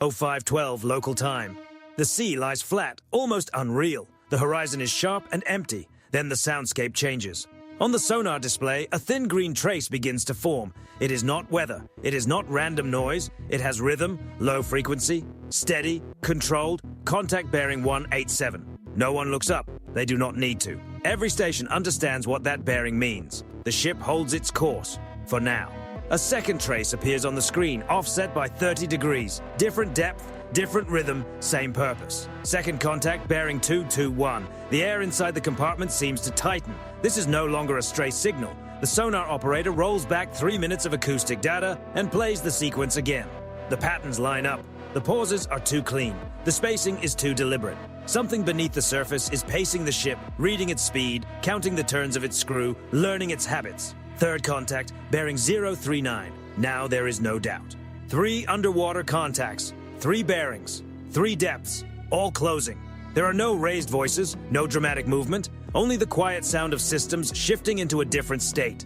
0512 local time. The sea lies flat, almost unreal. The horizon is sharp and empty. Then the soundscape changes. On the sonar display, a thin green trace begins to form. It is not weather. It is not random noise. It has rhythm, low frequency, steady, controlled, contact bearing 187. No one looks up. They do not need to. Every station understands what that bearing means. The ship holds its course, for now. A second trace appears on the screen, offset by 30 degrees. Different depth, different rhythm, same purpose. Second contact bearing 221. The air inside the compartment seems to tighten. This is no longer a stray signal. The sonar operator rolls back 3 minutes of acoustic data and plays the sequence again. The patterns line up. The pauses are too clean. The spacing is too deliberate. Something beneath the surface is pacing the ship, reading its speed, counting the turns of its screw, learning its habits. Third contact, bearing 039. Now there is no doubt. 3 underwater contacts, 3 bearings, 3 depths, all closing. There are no raised voices, no dramatic movement, only the quiet sound of systems shifting into a different state.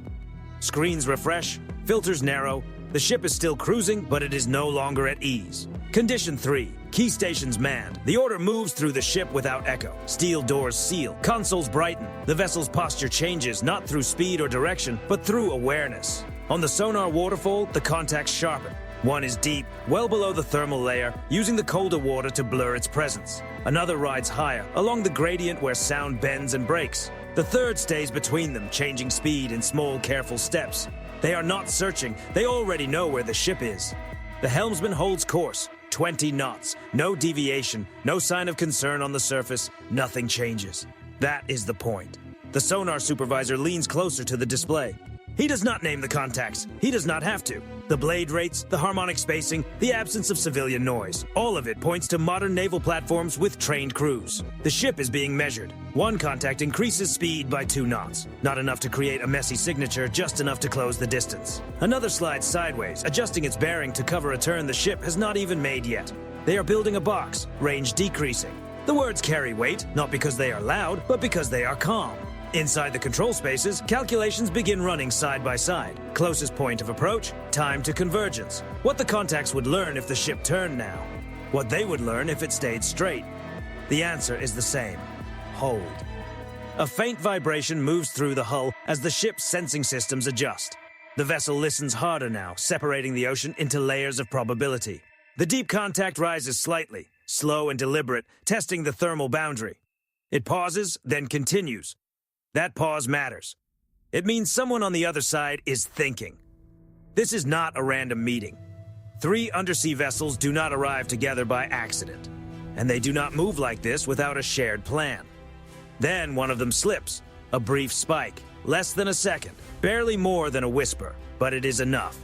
Screens refresh, filters narrow. The ship is still cruising, but it is no longer at ease. Condition 3. Key stations manned. The order moves through the ship without echo. Steel doors seal. Consoles brighten. The vessel's posture changes, not through speed or direction, but through awareness. On the sonar waterfall, the contacts sharpen. One is deep, well below the thermal layer, using the colder water to blur its presence. Another rides higher, along the gradient where sound bends and breaks. The third stays between them, changing speed in small, careful steps. They are not searching. They already know where the ship is. The helmsman holds course. 20 knots. No deviation. No sign of concern on the surface. Nothing changes. That is the point. The sonar supervisor leans closer to the display. He does not name the contacts. He does not have to. The blade rates, the harmonic spacing, the absence of civilian noise. All of it points to modern naval platforms with trained crews. The ship is being measured. One contact increases speed by 2 knots. Not enough to create a messy signature, just enough to close the distance. Another slides sideways, adjusting its bearing to cover a turn the ship has not even made yet. They are building a box, range decreasing. The words carry weight, not because they are loud, but because they are calm. Inside the control spaces, calculations begin running side by side. Closest point of approach, time to convergence. What the contacts would learn if the ship turned now. What they would learn if it stayed straight. The answer is the same. Hold. A faint vibration moves through the hull as the ship's sensing systems adjust. The vessel listens harder now, separating the ocean into layers of probability. The deep contact rises slightly, slow and deliberate, testing the thermal boundary. It pauses, then continues. That pause matters. It means someone on the other side is thinking. This is not a random meeting. 3 undersea vessels do not arrive together by accident, and they do not move like this without a shared plan. Then one of them slips, a brief spike, less than a second, barely more than a whisper, but it is enough.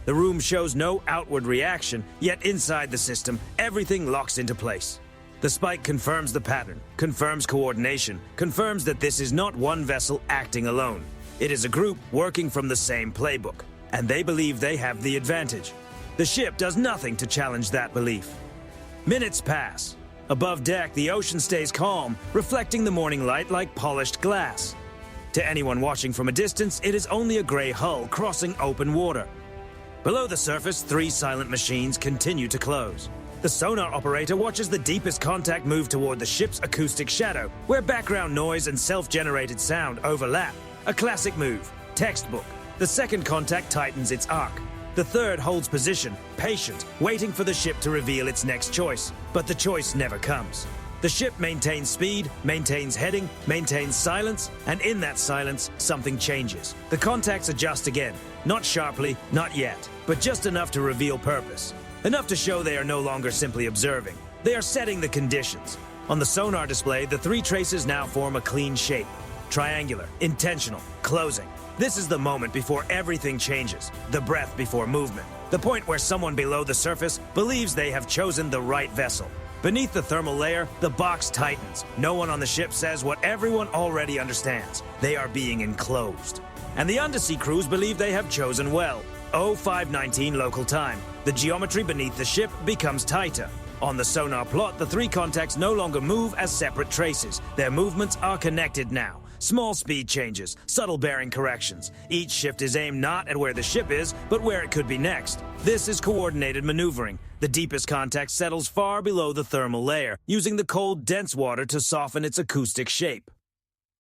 The room shows no outward reaction, yet inside the system, everything locks into place. The spike confirms the pattern, confirms coordination, confirms that this is not one vessel acting alone. It is a group working from the same playbook, and they believe they have the advantage. The ship does nothing to challenge that belief. Minutes pass. Above deck, the ocean stays calm, reflecting the morning light like polished glass. To anyone watching from a distance, it is only a gray hull crossing open water. Below the surface, 3 silent machines continue to close. The sonar operator watches the deepest contact move toward the ship's acoustic shadow, where background noise and self-generated sound overlap. A classic move, textbook. The second contact tightens its arc. The third holds position, patient, waiting for the ship to reveal its next choice. But the choice never comes. The ship maintains speed, maintains heading, maintains silence, and in that silence, something changes. The contacts adjust again, not sharply, not yet, but just enough to reveal purpose. Enough to show they are no longer simply observing. They are setting the conditions. On the sonar display, the 3 traces now form a clean shape. Triangular, intentional, closing. This is the moment before everything changes. The breath before movement. The point where someone below the surface believes they have chosen the right vessel. Beneath the thermal layer, the box tightens. No one on the ship says what everyone already understands. They are being enclosed. And the undersea crews believe they have chosen well. 0519 local time. The geometry beneath the ship becomes tighter. On the sonar plot, the 3 contacts no longer move as separate traces. Their movements are connected now. Small speed changes, subtle bearing corrections. Each shift is aimed not at where the ship is, but where it could be next. This is coordinated maneuvering. The deepest contact settles far below the thermal layer, using the cold, dense water to soften its acoustic shape.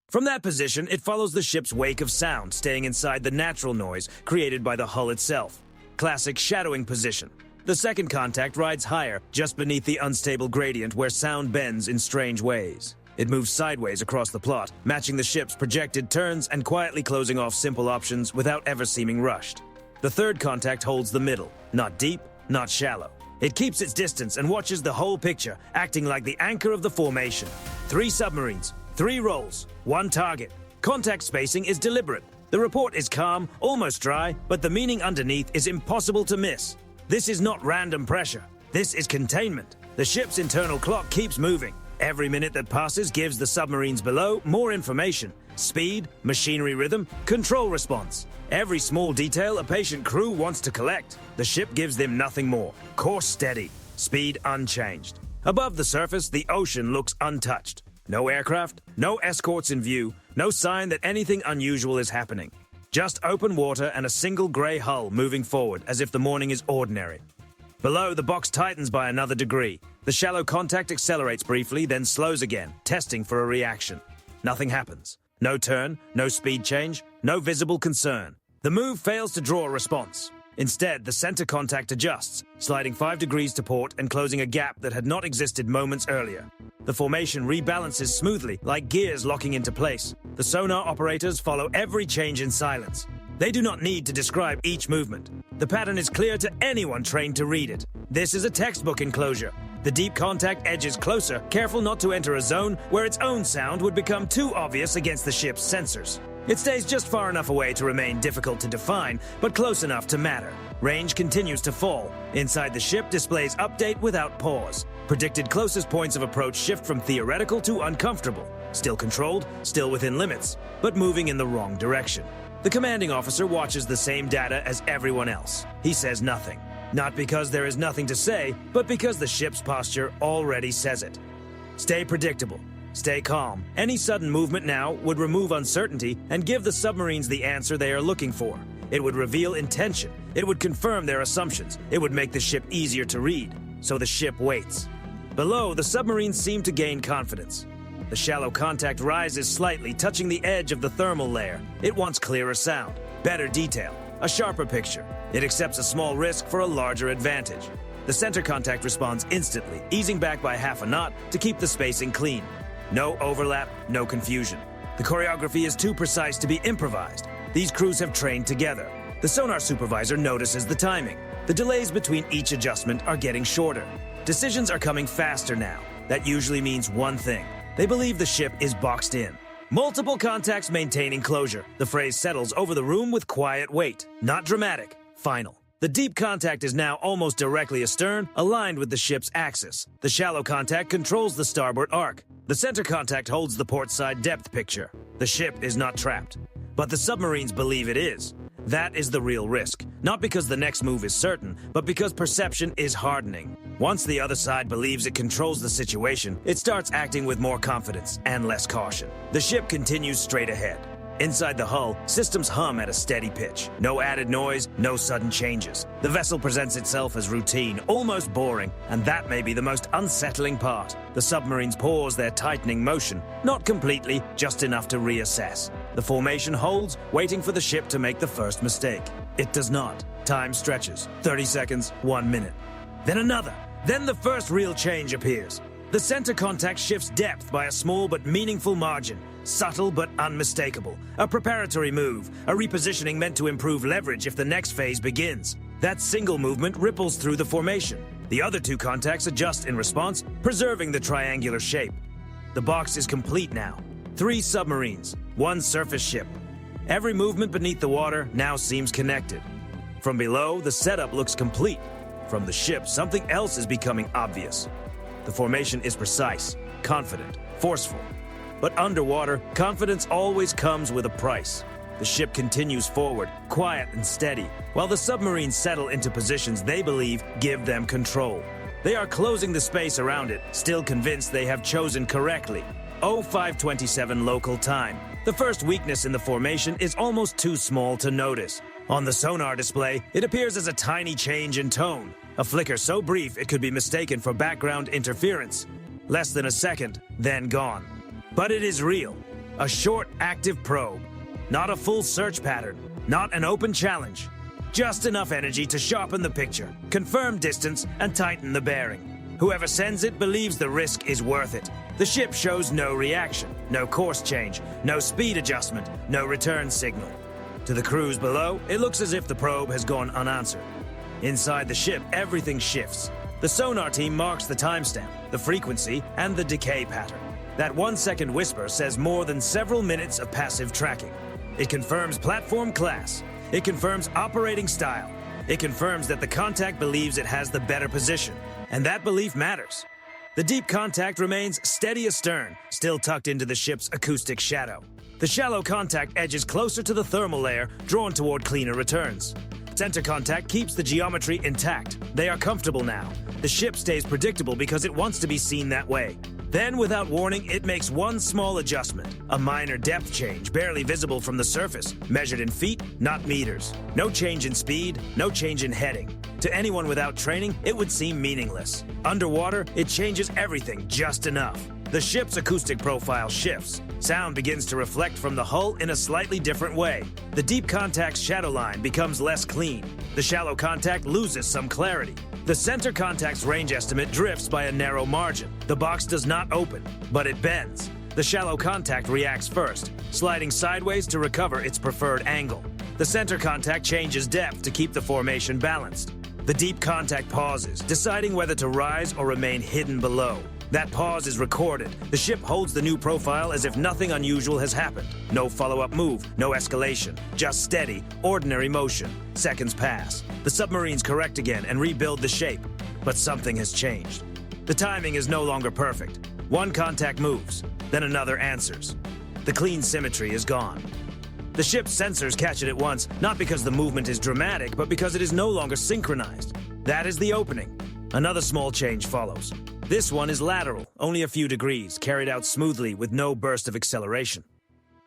From that position, it follows the ship's wake of sound, staying inside the natural noise created by the hull itself. Classic shadowing position. The second contact rides higher, just beneath the unstable gradient where sound bends in strange ways. It moves sideways across the plot, matching the ship's projected turns and quietly closing off simple options without ever seeming rushed. The third contact holds the middle, not deep, not shallow. It keeps its distance and watches the whole picture, acting like the anchor of the formation. 3 submarines, 3 rolls, 1 target. Contact spacing is deliberate. The report is calm, almost dry, but the meaning underneath is impossible to miss. This is not random pressure. This is containment. The ship's internal clock keeps moving. Every minute that passes gives the submarines below more information. Speed, machinery rhythm, control response. Every small detail a patient crew wants to collect. The ship gives them nothing more. Course steady. Speed unchanged. Above the surface, the ocean looks untouched. No aircraft, no escorts in view, no sign that anything unusual is happening. Just open water and a single grey hull moving forward as if the morning is ordinary. Below, the box tightens by another degree. The shallow contact accelerates briefly, then slows again, testing for a reaction. Nothing happens. No turn, no speed change, no visible concern. The move fails to draw a response. Instead, the center contact adjusts, sliding 5 degrees to port and closing a gap that had not existed moments earlier. The formation rebalances smoothly, like gears locking into place. The sonar operators follow every change in silence. They do not need to describe each movement. The pattern is clear to anyone trained to read it. This is a textbook enclosure. The deep contact edges closer, careful not to enter a zone where its own sound would become too obvious against the ship's sensors. It stays just far enough away to remain difficult to define, but close enough to matter. Range continues to fall. Inside the ship displays update without pause. Predicted closest points of approach shift from theoretical to uncomfortable. Still controlled, still within limits, but moving in the wrong direction. The commanding officer watches the same data as everyone else. He says nothing. Not because there is nothing to say, but because the ship's posture already says it. Stay predictable. Stay calm. Any sudden movement now would remove uncertainty and give the submarines the answer they are looking for. It would reveal intention. It would confirm their assumptions. It would make the ship easier to read. So the ship waits. Below, the submarines seem to gain confidence. The shallow contact rises slightly, touching the edge of the thermal layer. It wants clearer sound, better detail, a sharper picture. It accepts a small risk for a larger advantage. The center contact responds instantly, easing back by half a knot to keep the spacing clean. No overlap, no confusion. The choreography is too precise to be improvised. These crews have trained together. The sonar supervisor notices the timing. The delays between each adjustment are getting shorter. Decisions are coming faster now. That usually means one thing. They believe the ship is boxed in. Multiple contacts maintaining closure. The phrase settles over the room with quiet weight. Not dramatic, final. The deep contact is now almost directly astern, aligned with the ship's axis. The shallow contact controls the starboard arc. The center contact holds the port side depth picture. The ship is not trapped. But the submarines believe it is. That is the real risk. Not because the next move is certain, but because perception is hardening. Once the other side believes it controls the situation, it starts acting with more confidence and less caution. The ship continues straight ahead. Inside the hull, systems hum at a steady pitch. No added noise, no sudden changes. The vessel presents itself as routine, almost boring, and that may be the most unsettling part. The submarines pause their tightening motion, not completely, just enough to reassess. The formation holds, waiting for the ship to make the first mistake. It does not. Time stretches. 30 seconds, 1 minute. Then another. Then the first real change appears. The center contact shifts depth by a small but meaningful margin. Subtle but unmistakable. A preparatory move, a repositioning meant to improve leverage if the next phase begins. That single movement ripples through the formation. The other 2 contacts adjust in response, preserving the triangular shape. The box is complete now. 3 submarines, 1 surface ship. Every movement beneath the water now seems connected. From below, the setup looks complete. From the ship, something else is becoming obvious. The formation is precise, confident, forceful. But underwater, confidence always comes with a price. The ship continues forward, quiet and steady, while the submarines settle into positions they believe give them control. They are closing the space around it, still convinced they have chosen correctly. 0527 local time. The first weakness in the formation is almost too small to notice. On the sonar display, it appears as a tiny change in tone, a flicker so brief it could be mistaken for background interference. Less than a second, then gone. But it is real. A short, active probe. Not a full search pattern. Not an open challenge. Just enough energy to sharpen the picture, confirm distance, and tighten the bearing. Whoever sends it believes the risk is worth it. The ship shows no reaction, no course change, no speed adjustment, no return signal. To the crews below, it looks as if the probe has gone unanswered. Inside the ship, everything shifts. The sonar team marks the timestamp, the frequency, and the decay pattern. That 1-second whisper says more than several minutes of passive tracking. It confirms platform class. It confirms operating style. It confirms that the contact believes it has the better position. And that belief matters. The deep contact remains steady astern, still tucked into the ship's acoustic shadow. The shallow contact edges closer to the thermal layer, drawn toward cleaner returns. Center contact keeps the geometry intact. They are comfortable now. The ship stays predictable because it wants to be seen that way. Then, without warning, it makes one small adjustment. A minor depth change, barely visible from the surface, measured in feet, not meters. No change in speed, no change in heading. To anyone without training, it would seem meaningless. Underwater, it changes everything just enough. The ship's acoustic profile shifts. Sound begins to reflect from the hull in a slightly different way. The deep contact's shadow line becomes less clean. The shallow contact loses some clarity. The center contact's range estimate drifts by a narrow margin. The box does not open, but it bends. The shallow contact reacts first, sliding sideways to recover its preferred angle. The center contact changes depth to keep the formation balanced. The deep contact pauses, deciding whether to rise or remain hidden below. That pause is recorded. The ship holds the new profile as if nothing unusual has happened. No follow-up move, no escalation, just steady, ordinary motion. Seconds pass. The submarines correct again and rebuild the shape. But something has changed. The timing is no longer perfect. One contact moves, then another answers. The clean symmetry is gone. The ship's sensors catch it at once, not because the movement is dramatic, but because it is no longer synchronized. That is the opening. Another small change follows. This one is lateral, only a few degrees, carried out smoothly with no burst of acceleration.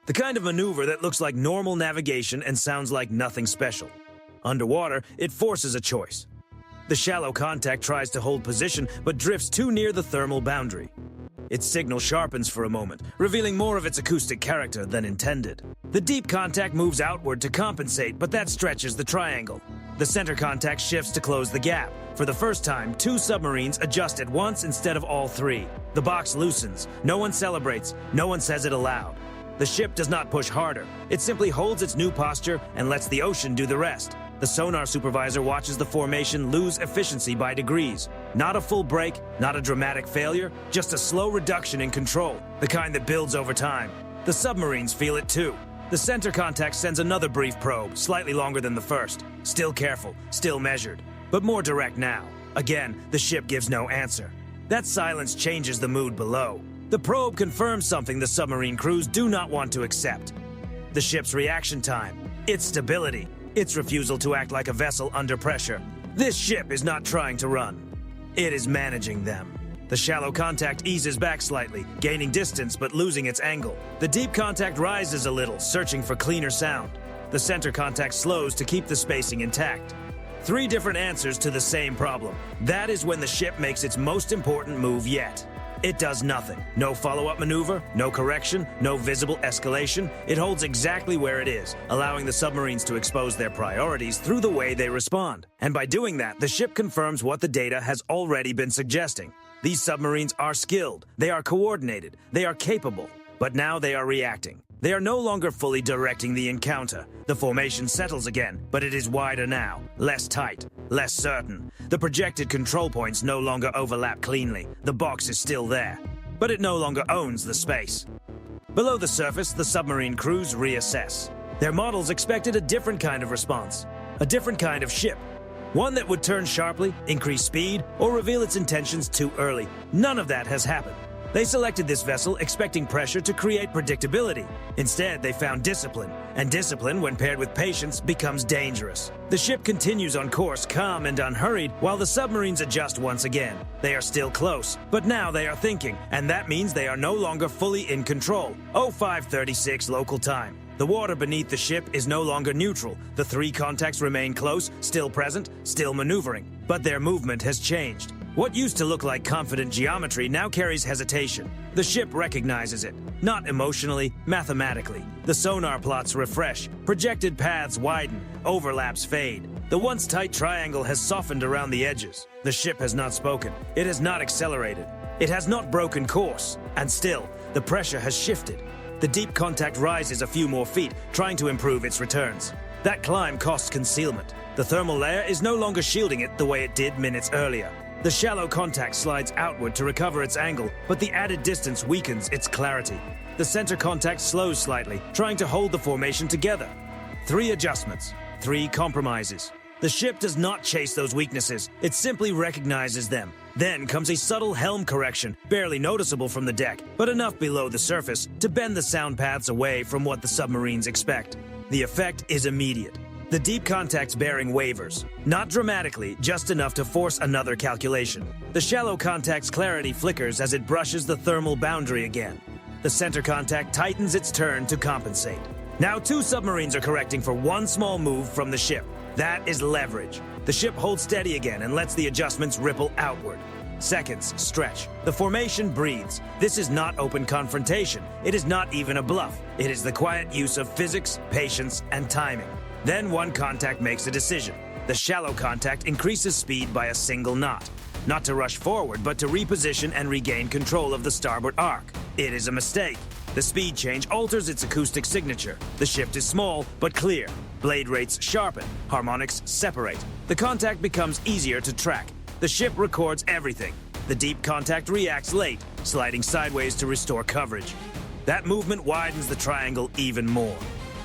The kind of maneuver that looks like normal navigation and sounds like nothing special. Underwater, it forces a choice. The shallow contact tries to hold position, but drifts too near the thermal boundary. Its signal sharpens for a moment, revealing more of its acoustic character than intended. The deep contact moves outward to compensate, but that stretches the triangle. The center contact shifts to close the gap. For the first time, two submarines adjust at once instead of all three. The box loosens. No one celebrates. No one says it aloud. The ship does not push harder. It simply holds its new posture and lets the ocean do the rest. The sonar supervisor watches the formation lose efficiency by degrees. Not a full break, not a dramatic failure, just a slow reduction in control, the kind that builds over time. The submarines feel it too. The center contact sends another brief probe, slightly longer than the first. Still careful, still measured, but more direct now. Again, the ship gives no answer. That silence changes the mood below. The probe confirms something the submarine crews do not want to accept. The ship's reaction time, its stability, its refusal to act like a vessel under pressure. This ship is not trying to run. It is managing them. The shallow contact eases back slightly, gaining distance but losing its angle. The deep contact rises a little, searching for cleaner sound. The center contact slows to keep the spacing intact. Three different answers to the same problem. That is when the ship makes its most important move yet. It does nothing. No follow-up maneuver, no correction, no visible escalation. It holds exactly where it is, allowing the submarines to expose their priorities through the way they respond. And by doing that, the ship confirms what the data has already been suggesting. These submarines are skilled, they are coordinated, they are capable, but now they are reacting. They are no longer fully directing the encounter. The formation settles again, but it is wider now, less tight, less certain. The projected control points no longer overlap cleanly. The box is still there, but it no longer owns the space. Below the surface, the submarine crews reassess. Their models expected a different kind of response, a different kind of ship. One that would turn sharply, increase speed, or reveal its intentions too early. None of that has happened. They selected this vessel expecting pressure to create predictability. Instead, they found discipline, and discipline, when paired with patience, becomes dangerous. The ship continues on course, calm and unhurried, while the submarines adjust once again. They are still close, but now they are thinking, and that means they are no longer fully in control. 0536 local time. The water beneath the ship is no longer neutral. The three contacts remain close, still present, still maneuvering. But their movement has changed. What used to look like confident geometry now carries hesitation. The ship recognizes it, not emotionally, mathematically. The sonar plots refresh, projected paths widen, overlaps fade. The once tight triangle has softened around the edges. The ship has not spoken. It has not accelerated. It has not broken course. And still, the pressure has shifted. The deep contact rises a few more feet, trying to improve its returns. That climb costs concealment. The thermal layer is no longer shielding it the way it did minutes earlier. The shallow contact slides outward to recover its angle, but the added distance weakens its clarity. The center contact slows slightly, trying to hold the formation together. 3 adjustments, 3 compromises. The ship does not chase those weaknesses, it simply recognizes them. Then comes a subtle helm correction, barely noticeable from the deck, but enough below the surface to bend the sound paths away from what the submarines expect. The effect is immediate. The deep contact's bearing wavers. Not dramatically, just enough to force another calculation. The shallow contact's clarity flickers as it brushes the thermal boundary again. The center contact tightens its turn to compensate. Now 2 submarines are correcting for one small move from the ship. That is leverage. The ship holds steady again and lets the adjustments ripple outward. Seconds stretch. The formation breathes. This is not open confrontation. It is not even a bluff. It is the quiet use of physics, patience, and timing. Then one contact makes a decision. The shallow contact increases speed by a single knot. Not to rush forward, but to reposition and regain control of the starboard arc. It is a mistake. The speed change alters its acoustic signature. The shift is small, but clear. Blade rates sharpen. Harmonics separate. The contact becomes easier to track. The ship records everything. The deep contact reacts late, sliding sideways to restore coverage. That movement widens the triangle even more.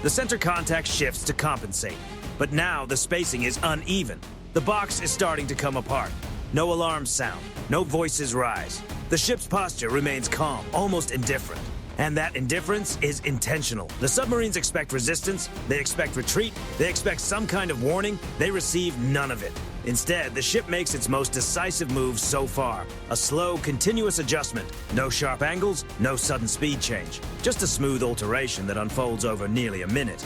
The center contact shifts to compensate. But now the spacing is uneven. The box is starting to come apart. No alarms sound. No voices rise. The ship's posture remains calm, almost indifferent. And that indifference is intentional. The submarines expect resistance, they expect retreat, they expect some kind of warning. They receive none of it. Instead, the ship makes its most decisive move so far. A slow, continuous adjustment. No sharp angles, no sudden speed change. Just a smooth alteration that unfolds over nearly a minute.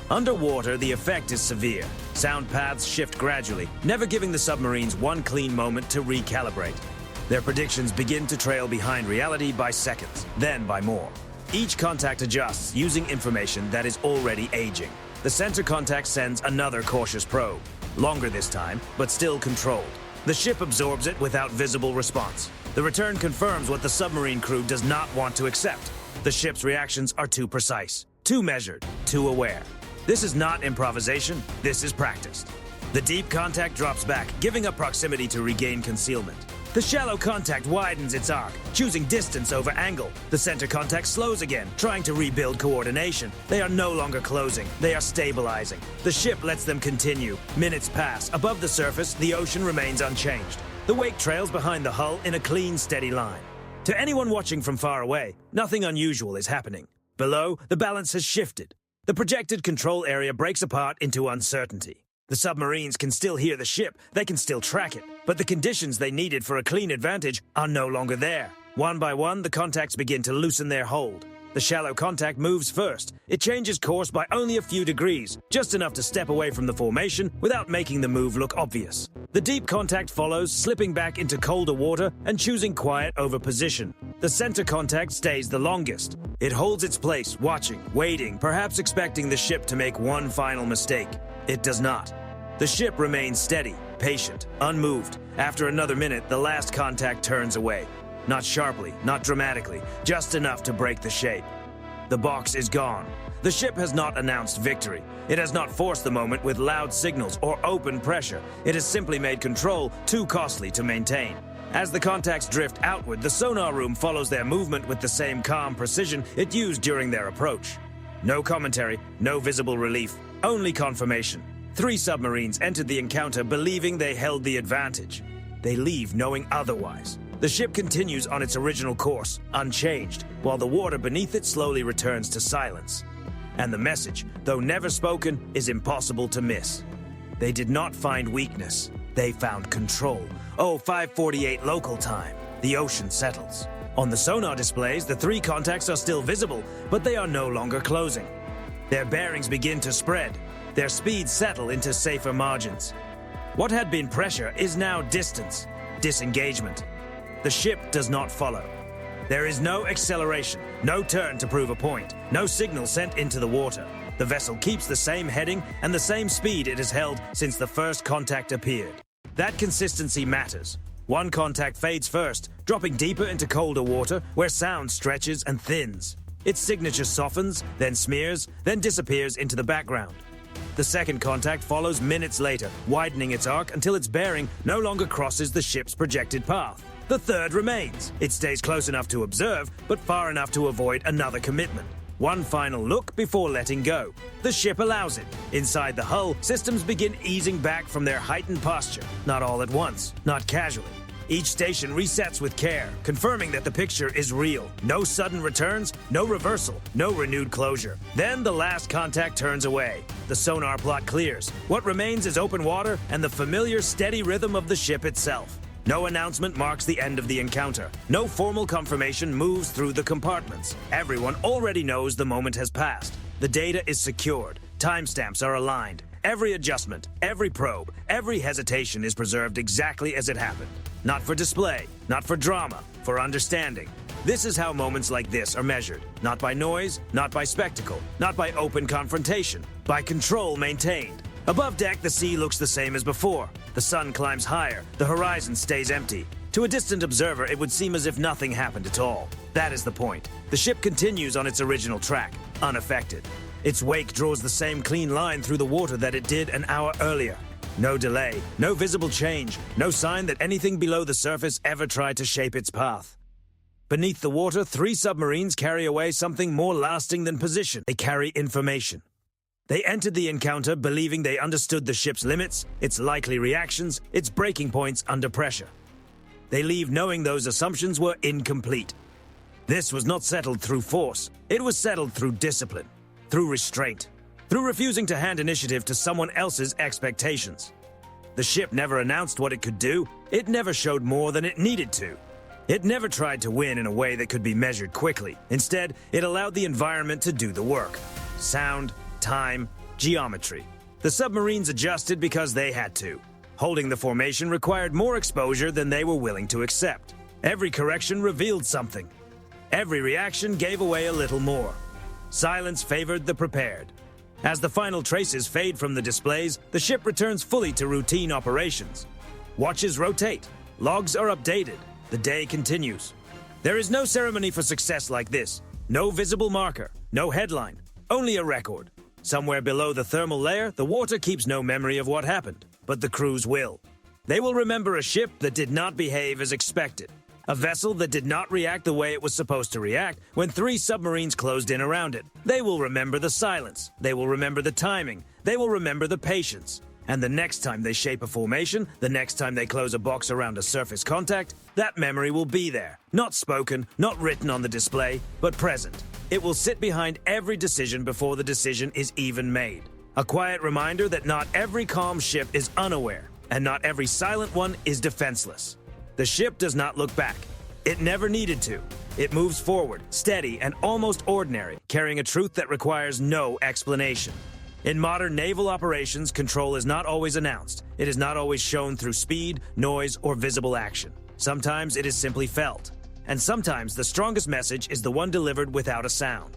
Underwater, the effect is severe. Sound paths shift gradually, never giving the submarines one clean moment to recalibrate. Their predictions begin to trail behind reality by seconds, then by more. Each contact adjusts using information that is already aging. The center contact sends another cautious probe. Longer this time, but still controlled. The ship absorbs it without visible response. The return confirms what the submarine crew does not want to accept. The ship's reactions are too precise, too measured, too aware. This is not improvisation, this is practiced. The deep contact drops back, giving up proximity to regain concealment. The shallow contact widens its arc, choosing distance over angle. The center contact slows again, trying to rebuild coordination. They are no longer closing, they are stabilizing. The ship lets them continue. Minutes pass. Above the surface, the ocean remains unchanged. The wake trails behind the hull in a clean, steady line. To anyone watching from far away, nothing unusual is happening. Below, the balance has shifted. The projected control area breaks apart into uncertainty. The submarines can still hear the ship, they can still track it, but the conditions they needed for a clean advantage are no longer there. One by one, the contacts begin to loosen their hold. The shallow contact moves first. It changes course by only a few degrees, just enough to step away from the formation without making the move look obvious. The deep contact follows, slipping back into colder water and choosing quiet over position. The center contact stays the longest. It holds its place, watching, waiting, perhaps expecting the ship to make one final mistake. It does not. The ship remains steady, patient, unmoved. After another minute, the last contact turns away. Not sharply, not dramatically, just enough to break the shape. The box is gone. The ship has not announced victory. It has not forced the moment with loud signals or open pressure. It has simply made control too costly to maintain. As the contacts drift outward, the sonar room follows their movement with the same calm precision it used during their approach. No commentary, no visible relief, only confirmation. 3 submarines entered the encounter believing they held the advantage. They leave knowing otherwise. The ship continues on its original course, unchanged, while the water beneath it slowly returns to silence. And the message, though never spoken, is impossible to miss. They did not find weakness. They found control. 5:48 local time. The ocean settles. On the sonar displays, the 3 contacts are still visible, but they are no longer closing. Their bearings begin to spread. Their speeds settle into safer margins. What had been pressure is now distance, disengagement. The ship does not follow. There is no acceleration, no turn to prove a point, no signal sent into the water. The vessel keeps the same heading and the same speed it has held since the first contact appeared. That consistency matters. One contact fades first, dropping deeper into colder water where sound stretches and thins. Its signature softens, then smears, then disappears into the background. The second contact follows minutes later, widening its arc until its bearing no longer crosses the ship's projected path. The third remains. It stays close enough to observe, but far enough to avoid another commitment. One final look before letting go. The ship allows it. Inside the hull, systems begin easing back from their heightened posture. Not all at once, not casually. Each station resets with care, confirming that the picture is real. No sudden returns, no reversal, no renewed closure. Then the last contact turns away. The sonar plot clears. What remains is open water and the familiar steady rhythm of the ship itself. No announcement marks the end of the encounter. No formal confirmation moves through the compartments. Everyone already knows the moment has passed. The data is secured. Timestamps are aligned. Every adjustment, every probe, every hesitation is preserved exactly as it happened. Not for display, not for drama, for understanding. This is how moments like this are measured. Not by noise, not by spectacle, not by open confrontation, by control maintained. Above deck, the sea looks the same as before. The sun climbs higher, the horizon stays empty. To a distant observer, it would seem as if nothing happened at all. That is the point. The ship continues on its original track, unaffected. Its wake draws the same clean line through the water that it did an hour earlier. No delay, no visible change, no sign that anything below the surface ever tried to shape its path. Beneath the water, 3 submarines carry away something more lasting than position. They carry information. They entered the encounter believing they understood the ship's limits, its likely reactions, its breaking points under pressure. They leave knowing those assumptions were incomplete. This was not settled through force. It was settled through discipline, through restraint, through refusing to hand initiative to someone else's expectations. The ship never announced what it could do. It never showed more than it needed to. It never tried to win in a way that could be measured quickly. Instead, it allowed the environment to do the work. Sound, time, geometry. The submarines adjusted because they had to. Holding the formation required more exposure than they were willing to accept. Every correction revealed something. Every reaction gave away a little more. Silence favored the prepared. As the final traces fade from the displays, the ship returns fully to routine operations. Watches rotate. Logs are updated. The day continues. There is no ceremony for success like this. No visible marker. No headline. Only a record. Somewhere below the thermal layer, the water keeps no memory of what happened, but the crews will. They will remember a ship that did not behave as expected. A vessel that did not react the way it was supposed to react when 3 submarines closed in around it. They will remember the silence. They will remember the timing. They will remember the patience. And the next time they shape a formation, the next time they close a box around a surface contact, that memory will be there. Not spoken, not written on the display, but present. It will sit behind every decision before the decision is even made. A quiet reminder that not every calm ship is unaware, and not every silent one is defenseless. The ship does not look back. It never needed to. It moves forward, steady and almost ordinary, carrying a truth that requires no explanation. In modern naval operations, control is not always announced. It is not always shown through speed, noise, or visible action. Sometimes it is simply felt. And sometimes the strongest message is the one delivered without a sound.